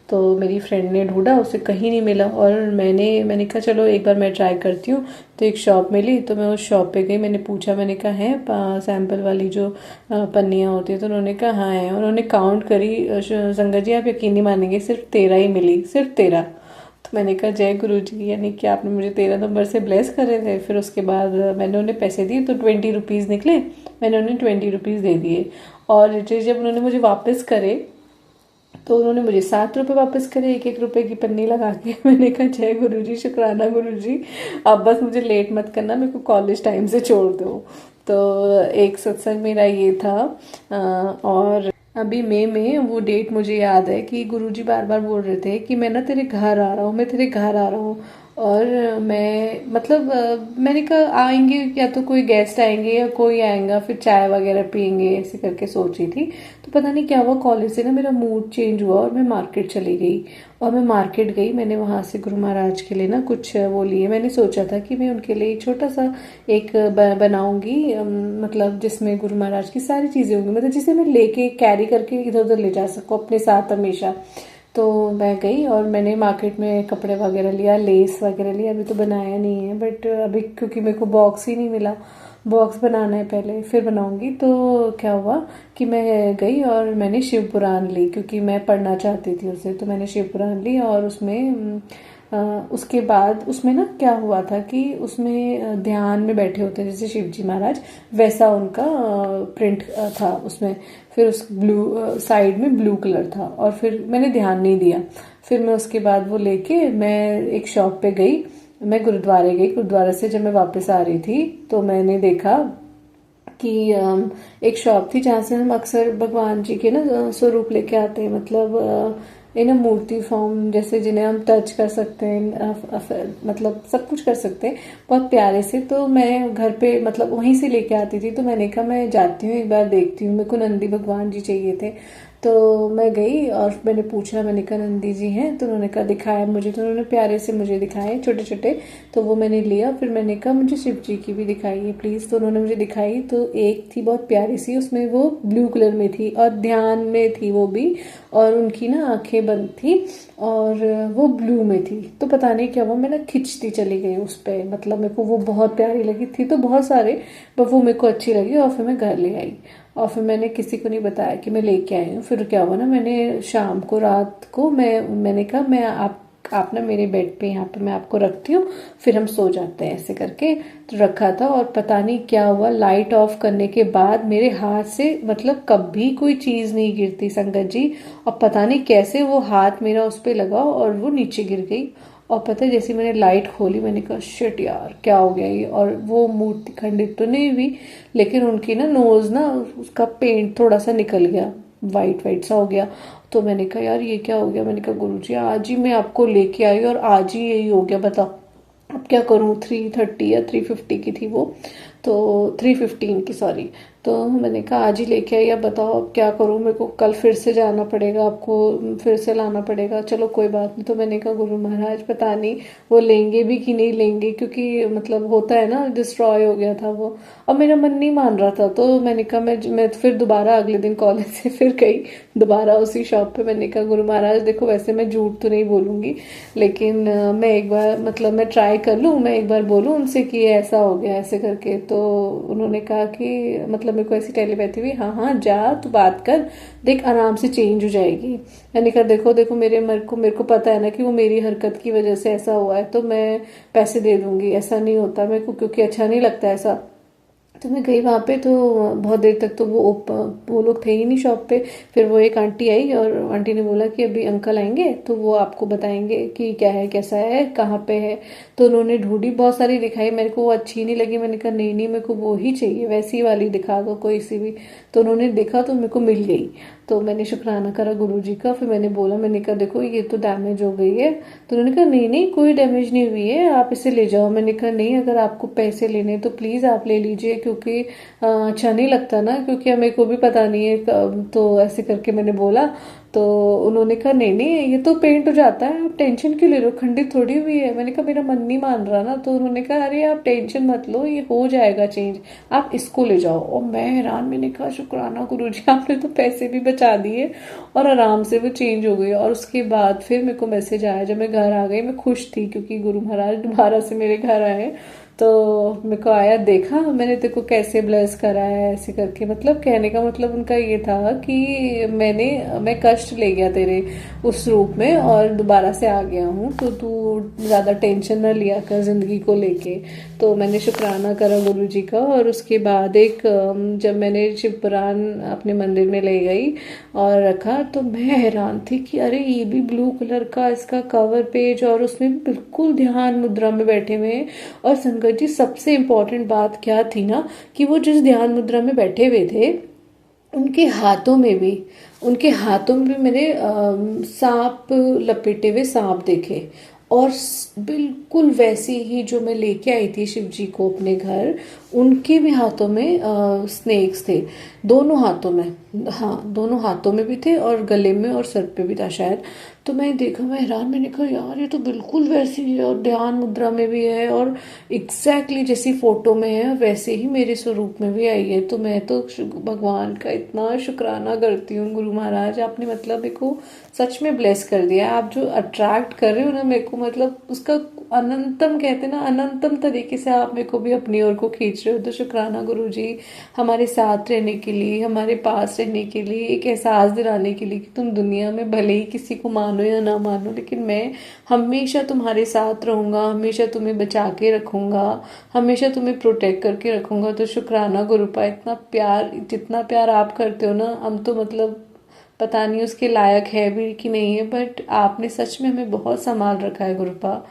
तो मेरी फ्रेंड ने ढूंढा, उसे कहीं नहीं मिला और मैंने कहा चलो एक बार मैं ट्राई करती हूँ। तो एक शॉप मिली तो मैं उस शॉप पे गई, मैंने पूछा, मैंने कहा है सैंपल वाली जो पन्नियाँ होती है? तो उन्होंने कहा हाँ है। उन्होंने काउंट करी, संगत जी आप यकीन नहीं मानेंगे, सिर्फ 13 ही मिली, सिर्फ 13। तो मैंने कहा जय गुरु जी, यानी कि आपने मुझे 13 नंबर से ब्लेस कर रहे थे। फिर उसके बाद मैंने उन्हें पैसे दिए तो 20 रुपीज़ निकले, मैंने उन्हें 20 रुपीज़ दे दिए। और जब उन्होंने मुझे वापस करे तो उन्होंने मुझे 7 रुपये वापस करे, 1-1 रुपये की पन्नी लगा के। मैंने कहा जय गुरु जी, शुक्राना गुरु जी, अब बस मुझे लेट मत करना, मेरे को कॉलेज टाइम से छोड़ दो। तो एक सत्संग मेरा ये था। और अभी मई में वो डेट मुझे याद है कि गुरुजी बार बार बोल रहे थे कि मैं ना तेरे घर आ रहा हूँ, मैं तेरे घर आ रहा हूँ। और मैं मतलब मैंने कहा आएंगे या तो कोई गेस्ट आएंगे या कोई आएगा, फिर चाय वगैरह पियेंगे, ऐसे करके सोच रही थी। तो पता नहीं क्या हुआ, कॉलेज से ना मेरा मूड चेंज हुआ और मैं मार्केट चली गई। और मैं मार्केट गई, मैंने वहाँ से गुरु महाराज के लिए ना कुछ वो लिए। मैंने सोचा था कि मैं उनके लिए एक छोटा सा एक बनाऊंगी, मतलब जिसमें गुरु महाराज की सारी चीज़ें होंगी, मतलब जिसे मैं लेके कैरी करके इधर उधर ले जा सकूँ अपने साथ हमेशा। तो मैं गई और मैंने मार्केट में कपड़े वगैरह लिया, लेस वगैरह लिया। अभी तो बनाया नहीं है, बट अभी क्योंकि मेरे को बॉक्स ही नहीं मिला, बॉक्स बनाना है पहले फिर बनाऊंगी। तो क्या हुआ कि मैं गई और मैंने शिव पुराण ली, क्योंकि मैं पढ़ना चाहती थी उसे। तो मैंने शिव पुराण ली और उसमें उसके बाद उसमें ना क्या हुआ था कि उसमें ध्यान में बैठे होते हैं जैसे शिव जी महाराज, वैसा उनका प्रिंट था उसमें। फिर उस ब्लू साइड में ब्लू कलर था और फिर मैंने ध्यान नहीं दिया। फिर मैं उसके बाद वो लेके मैं एक शॉप पे गई, मैं गुरुद्वारे गई। गुरुद्वारे से जब मैं वापस आ रही थी तो मैंने देखा कि एक शॉप थी जहाँ से हम अक्सर भगवान जी के ना स्वरूप लेके आते हैं, मतलब इन मूर्ति फॉर्म, जैसे जिन्हें हम टच कर सकते हैं, मतलब सब कुछ कर सकते हैं बहुत प्यारे से। तो मैं घर पे मतलब वहीं से लेके आती थी। तो मैंने कहा मैं जाती हूँ एक बार देखती हूँ, मेरे को नंदी भगवान जी चाहिए थे। तो मैं गई और मैंने पूछा, मैंने कहा नंदी जी हैं? तो उन्होंने कहा दिखाया मुझे, तो उन्होंने प्यारे से मुझे दिखाए छोटे छोटे। तो वो मैंने लिया। फिर मैंने कहा मुझे शिव जी की भी दिखाइए प्लीज़। तो उन्होंने मुझे दिखाई। तो एक थी बहुत प्यारी सी, उसमें वो ब्लू कलर में थी और ध्यान में थी वो भी, और उनकी ना आंखें बंद थी और वो ब्लू में थी। तो पता नहीं क्या हुआ, मैं ना खिंचती चली गई उस पर, मतलब मेरे को वो बहुत प्यारी लगी थी। तो बहुत सारे, पर वो मेरे को अच्छी लगी और फिर मैं घर ले आई। और फिर मैंने किसी को नहीं बताया कि मैं लेके आई हूँ। फिर क्या हुआ ना, मैंने शाम को रात को मैंने कहा मैं आप ना मेरे बेड पे यहाँ पे मैं आपको रखती हूँ, फिर हम सो जाते हैं, ऐसे करके तो रखा था। और पता नहीं क्या हुआ, लाइट ऑफ करने के बाद मेरे हाथ से मतलब कभी कोई चीज़ नहीं गिरती संगत जी। और पता नहीं कैसे वो हाथ मेरा उस पर लगा और वो नीचे गिर गई। और पता है जैसे मैंने लाइट खोली, मैंने कहा शिट यार क्या हो गया ये। और वो मूर्ति खंडित तो नहीं हुई, लेकिन उनकी ना नोज ना उसका पेंट थोड़ा सा निकल गया, वाइट वाइट सा हो गया। तो मैंने कहा यार ये क्या हो गया। मैंने कहा गुरुजी आज ही मैं आपको लेके आई और आज ही यही हो गया, बताओ अब क्या करूँ। 330 या 350 की थी वो, तो 315 की, सॉरी। तो मैंने कहा आज ही लेके आई, अब बताओ अब क्या करूँ, मेरे को कल फिर से जाना पड़ेगा, आपको फिर से लाना पड़ेगा। चलो कोई बात नहीं। तो मैंने कहा गुरु महाराज पता नहीं वो लेंगे भी कि नहीं लेंगे, क्योंकि मतलब होता है ना डिस्ट्रॉय हो गया था वो, और मेरा मन नहीं मान रहा था। तो मैंने कहा मैं फिर दोबारा अगले दिन कॉलेज से फिर गई दोबारा उसी शॉप पे। मैंने कहा गुरु महाराज देखो वैसे मैं झूठ तो नहीं बोलूँगी, लेकिन मैं एक बार मतलब मैं ट्राई कर लूँ, मैं एक बार बोलूँ उनसे कि ये ऐसा हो गया ऐसे करके। तो उन्होंने कहा कि मतलब मेरे को ऐसी टेलीपैथी हुई, हाँ हाँ जा तू बात कर, देख आराम से चेंज हो जाएगी। मैंने कहा देखो देखो मेरे को पता है ना कि वो मेरी हरकत की वजह से ऐसा हुआ है, तो मैं पैसे दे दूंगी, ऐसा नहीं होता मेरे को, क्योंकि अच्छा नहीं लगता ऐसा। तो मैं गई वहाँ पे, तो बहुत देर तक तो वो लोग थे ही नहीं शॉप पे। फिर वो एक आंटी आई और आंटी ने बोला कि अभी अंकल आएंगे तो वो आपको बताएंगे कि क्या है कैसा है कहाँ पे है। तो उन्होंने ढूंढी, बहुत सारी दिखाई, मेरे को वो अच्छी नहीं लगी। मैंने कहा नहीं नहीं मेरे को वो ही चाहिए, वैसी वाली दिखा दो कोई सी भी। तो उन्होंने देखा तो मेरे को मिल गई। तो मैंने शुक्राना करा गुरुजी का। फिर मैंने बोला, मैंने कहा देखो ये तो डैमेज हो गई है। तो उन्होंने कहा नहीं नहीं कोई डैमेज नहीं हुई है, आप इसे ले जाओ। मैंने कहा नहीं, अगर आपको पैसे लेने तो प्लीज़ आप ले लीजिए, क्योंकि अच्छा नहीं लगता ना, क्योंकि मेरे को भी पता नहीं है तो ऐसे करके मैंने बोला। तो उन्होंने कहा नहीं नहीं ये तो पेंट हो जाता है, आप टेंशन क्यों ले रहे हो, खंडित थोड़ी हुई है। मैंने कहा मेरा मन नहीं मान रहा ना। तो उन्होंने कहा अरे आप टेंशन मत लो, ये हो जाएगा चेंज, आप इसको ले जाओ। और मैं हैरान, मैंने कहा शुक्राना गुरुजी आपने तो पैसे भी बचा दिए और आराम से वो चेंज हो गई। और उसके बाद फिर मेरे को मैसेज आया, जब मैं घर आ गई मैं खुश थी क्योंकि गुरु महाराज दोबारा से मेरे घर आए। तो मेरे को आया, देखा मैंने तेरे को कैसे ब्लेस करा है ऐसे करके। मतलब कहने का मतलब उनका ये था कि मैं कष्ट ले गया तेरे उस रूप में और दोबारा से आ गया हूँ, तो तू ज़्यादा टेंशन ना लिया कर ज़िंदगी को लेके। तो मैंने शुक्राना करा गुरुजी का। और उसके बाद जब मैंने शिवपुराण अपने मंदिर में ले गई और रखा, तो मैं हैरान थी कि अरे ये भी ब्लू कलर का इसका कवर पेज, और उसमें भी बिल्कुल ध्यान मुद्रा में बैठे हुए हैं। और संगत जी सबसे इम्पोर्टेंट बात क्या थी ना, कि वो जिस ध्यान मुद्रा में बैठे हुए थे उनके हाथों में भी मैंने सांप लपेटे हुए सांप देखे। और बिल्कुल वैसे ही जो मैं लेके आई थी शिव जी को अपने घर, उनके भी हाथों में स्नेक्स थे, दोनों हाथों में। हाँ दोनों हाथों में भी थे और गले में और सर पे भी था शायद। तो मैं देखा, मैं हैरान, मैंने कहा यार ये तो बिल्कुल वैसी है और ध्यान मुद्रा में भी है और एग्जैक्टली जैसी फोटो में है वैसे ही मेरे स्वरूप में भी आई है। तो मैं तो भगवान का इतना शुक्राना करती हूँ, गुरु महाराज आपने मतलब मेरे को सच में ब्लेस कर दिया। आप जो अट्रैक्ट कर रहे हो ना मेरे को, मतलब उसका अनंतम कहते हैं ना, अनंतम तरीके से आप मेरे को भी अपनी ओर को खींच रहे हो। तो शुक्राना गुरु जी, हमारे साथ रहने के लिए, हमारे पास रहने के लिए, एक एहसास दिलाने के लिए कि तुम दुनिया में भले ही किसी को मानो या ना मानो, लेकिन मैं हमेशा तुम्हारे साथ रहूँगा, हमेशा तुम्हें बचा के रखूँगा, हमेशा तुम्हें प्रोटेक्ट करके रखूँगा। तो शुक्राना गुरुपा, इतना प्यार, जितना प्यार आप करते हो ना, हम तो मतलब पता नहीं उसके लायक है भी कि नहीं है, बट आपने सच में हमें बहुत संभाल रखा है गुरुपा।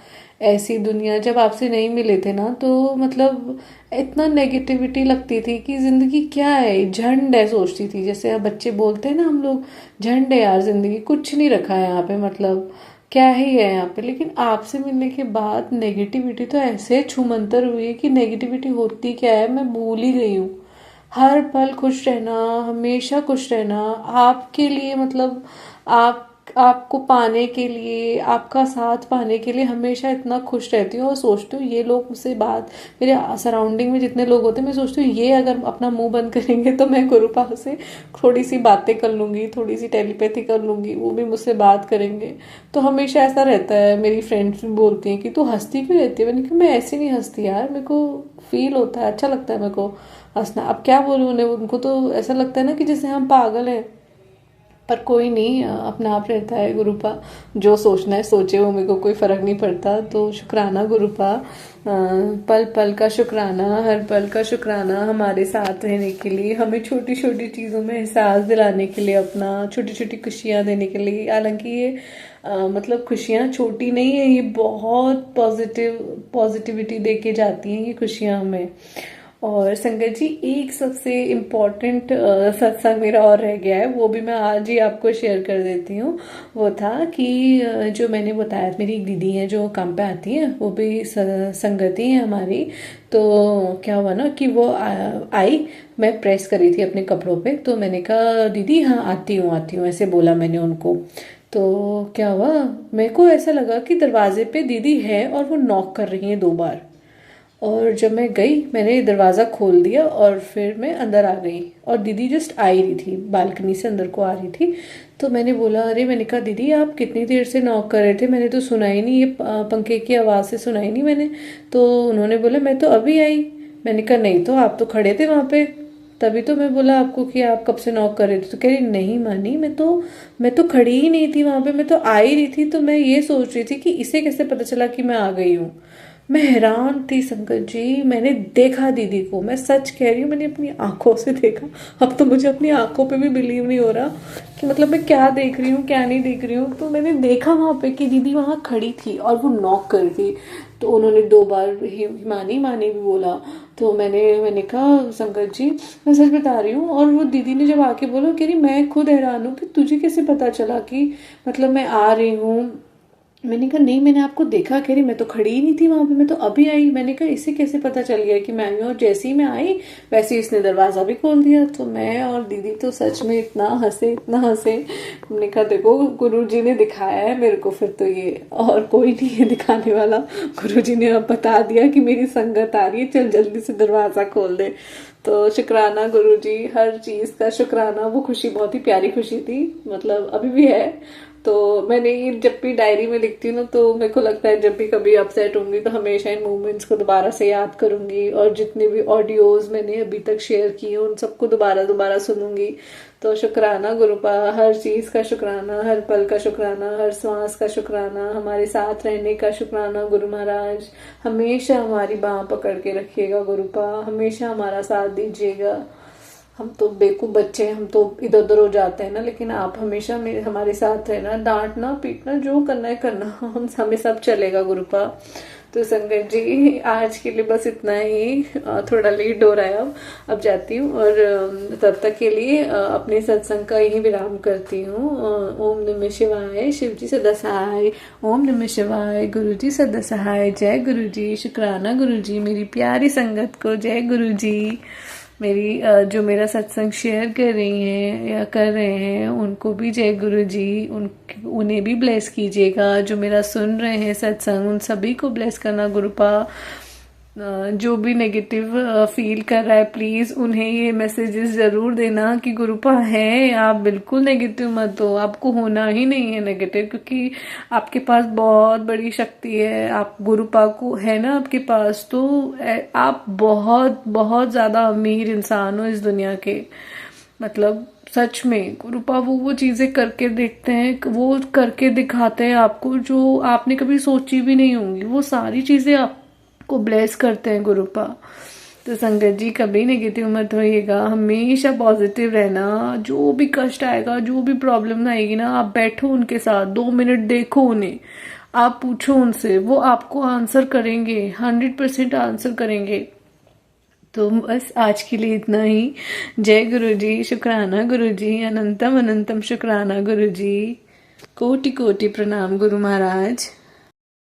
ऐसी दुनिया जब आपसे नहीं मिले थे ना, तो मतलब इतना नेगेटिविटी लगती थी कि जिंदगी क्या है, झंड है सोचती थी। जैसे अब बच्चे बोलते हैं ना हम लोग, झंड है यार जिंदगी, कुछ नहीं रखा है यहाँ पे, मतलब क्या ही है यहाँ पे। लेकिन आपसे मिलने के बाद नेगेटिविटी तो ऐसे छूमंतर हुई है कि नेगेटिविटी होती क्या है मैं भूल ही गई हूँ। हर पल खुश रहना, हमेशा खुश रहना, आपके लिए मतलब आपको पाने के लिए, आपका साथ पाने के लिए हमेशा इतना खुश रहती हूँ। और सोचती हूँ ये लोग मुझसे बात, मेरे सराउंडिंग में जितने लोग होते हैं, मैं सोचती हूँ ये अगर अपना मुंह बंद करेंगे तो मैं गुरुपा से थोड़ी सी बातें कर लूँगी, थोड़ी सी टेलीपैथी कर लूँगी, वो भी मुझसे बात करेंगे। तो हमेशा ऐसा रहता है। मेरी फ्रेंड्स भी बोलती हैं कि तू हंसती क्यों रहती है। मैंने कहा मैं ऐसी नहीं हंसती यार, मेरे को फील होता है, अच्छा लगता है मेरे को हंसना। अब क्या बोलूँ उन्हें, उनको तो ऐसा लगता है ना कि जैसे हम पागल हैं, पर कोई नहीं, अपना आप रहता है गुरुपा। जो सोचना है सोचे, वो मेरे को कोई फ़र्क नहीं पड़ता। तो शुक्राना गुरुपा, पल पल का शुक्राना, हर पल का शुक्राना हमारे साथ रहने के लिए, हमें छोटी छोटी चीज़ों में एहसास दिलाने के लिए, अपना छोटी छोटी खुशियाँ देने के लिए। हालांकि ये मतलब खुशियाँ छोटी नहीं है, ये बहुत पॉजिटिविटी दे के जाती हैं ये खुशियाँ हमें। और संगत जी एक सबसे इम्पोर्टेंट सत्संग मेरा और रह गया है, वो भी मैं आज ही आपको शेयर कर देती हूँ। वो था कि जो मैंने बताया, मेरी एक दीदी है जो काम पे आती है, वो भी संगति है हमारी। तो क्या हुआ ना कि वो आई, मैं प्रेस करी थी अपने कपड़ों पे, तो मैंने कहा दीदी हाँ आती हूँ ऐसे बोला मैंने उनको। तो क्या हुआ, मेरे को ऐसा लगा कि दरवाजे पे दीदी है और वो नॉक कर रही है 2 बार। और जब मैं गई, मैंने दरवाज़ा खोल दिया और फिर मैं अंदर आ गई। और दीदी जस्ट आ ही रही थी, बालकनी से अंदर को आ रही थी। तो मैंने बोला, अरे मैंने कहा दीदी आप कितनी देर से नॉक कर रहे थे, मैंने तो सुना ही नहीं, ये पंखे की आवाज़ से सुना ही नहीं मैंने। तो उन्होंने बोला मैं तो अभी आई। मैंने कहा नहीं तो आप तो खड़े थे वहाँ पे, तभी तो मैं बोला आपको कि आप कब से नॉक कर रहे थे। तो कह रही नहीं मानी, मैं तो खड़ी ही नहीं थी वहाँ पे, मैं तो आ ही रही थी। तो मैं ये सोच रही थी कि इसे कैसे पता चला कि मैं आ गई हूँ। मैं हैरान थी संगत जी, मैंने देखा दीदी को, मैं सच कह रही हूँ, मैंने अपनी आंखों से देखा। अब तो मुझे अपनी आंखों पे भी बिलीव नहीं हो रहा कि मतलब मैं क्या देख रही हूँ क्या नहीं देख रही हूँ। तो मैंने देखा वहाँ पे कि दीदी वहाँ खड़ी थी और वो नॉक कर रही थी। तो उन्होंने 2 बार मानी भी बोला। तो मैंने कहा संगत जी मैं सच बता रही हूँ। और वो दीदी ने जब आके बोला, कह रही मैं खुद हैरान हूँ कि तुझे कैसे पता चला कि मतलब मैं आ रही हूँ, मैंने कहा नहीं, मैंने आपको देखा। कह रही मैं तो खड़ी ही नहीं थी वहां पे, मैं तो अभी आई। मैंने कहा इसे कैसे पता चल गया कि मैं आई हूँ? और जैसे ही मैं आई वैसे ही इसने दरवाज़ा भी खोल दिया। तो मैं और दीदी तो सच में इतना हंसे, इतना हंसे। हमने कहा देखो गुरुजी ने दिखाया है मेरे को, फिर तो ये और कोई नहीं है दिखाने वाला। गुरुजी ने अब बता दिया कि मेरी संगत आ रही है, चल जल्दी से दरवाज़ा खोल दे। तो शुक्राना गुरुजी, हर चीज़ का शुक्राना। वो खुशी बहुत ही प्यारी खुशी थी, मतलब अभी भी है। तो मैंने ये जब भी डायरी में लिखती हूँ ना, तो मेरे को लगता है जब भी कभी अपसेट होंगी तो हमेशा इन मोमेंट्स को दोबारा से याद करूंगी, और जितने भी ऑडियोज मैंने अभी तक शेयर किए उन सबको दोबारा दोबारा सुनूंगी। तो शुक्राना गुरुपा, हर चीज़ का शुक्राना, हर पल का शुक्राना, हर सांस का शुक्राना, हमारे साथ रहने का शुक्राना गुरु महाराज। हमेशा हमारी बाह पकड़ के रखिएगा गुरुपा, हमेशा हमारा साथ दीजिएगा। हम तो बेवकूफ बच्चे हैं, हम तो इधर उधर हो जाते हैं ना, लेकिन आप हमेशा मेरे हमारे साथ रहना, डांटना पीटना जो करना है करना, हमें सब चलेगा गुरुपा। तो संगत जी आज के लिए बस इतना ही, थोड़ा लेट हो रहा है अब जाती हूँ। और तब तक के लिए अपने सत्संग का यही विराम करती हूँ। ओम नमः शिवाय, शिव जी सदा सहाय। ओम नमः शिवाय, गुरु जी सदा सहाय। जय गुरु जी, शुक्राना गुरु जी, मेरी प्यारी संगत को जय गुरु जी। मेरी जो मेरा सत्संग शेयर कर रही हैं या कर रहे हैं उनको भी जय गुरु जी। उन्हें भी ब्लेस कीजिएगा। जो मेरा सुन रहे हैं सत्संग उन सभी को ब्लेस करना गुरुपा। जो भी नेगेटिव फील कर रहा है प्लीज़ उन्हें ये मैसेजेस ज़रूर देना कि गुरुपा है, आप बिल्कुल नेगेटिव मत हो, आपको होना ही नहीं है नेगेटिव, क्योंकि आपके पास बहुत बड़ी शक्ति है। आप गुरुपा को है ना आपके पास, तो आप बहुत बहुत ज़्यादा अमीर इंसान हो इस दुनिया के। मतलब सच में गुरुपा वो चीज़ें करके देखते हैं, वो करके दिखाते हैं आपको जो आपने कभी सोची भी नहीं होंगी। वो सारी चीज़ें आप को ब्लेस करते हैं गुरुपा। तो संगत जी कभी नेगेटिव मत होइएगा, हमेशा पॉजिटिव रहना। जो भी कष्ट आएगा, जो भी प्रॉब्लम आएगी ना, आप बैठो उनके साथ 2 मिनट, देखो उन्हें, आप पूछो उनसे, वो आपको आंसर करेंगे, 100% आंसर करेंगे। तो बस आज के लिए इतना ही। जय गुरु जी, शुक्राना गुरु जी, अनंतम अनंतम शुक्राना गुरु जी, कोटि कोटि प्रणाम गुरु महाराज।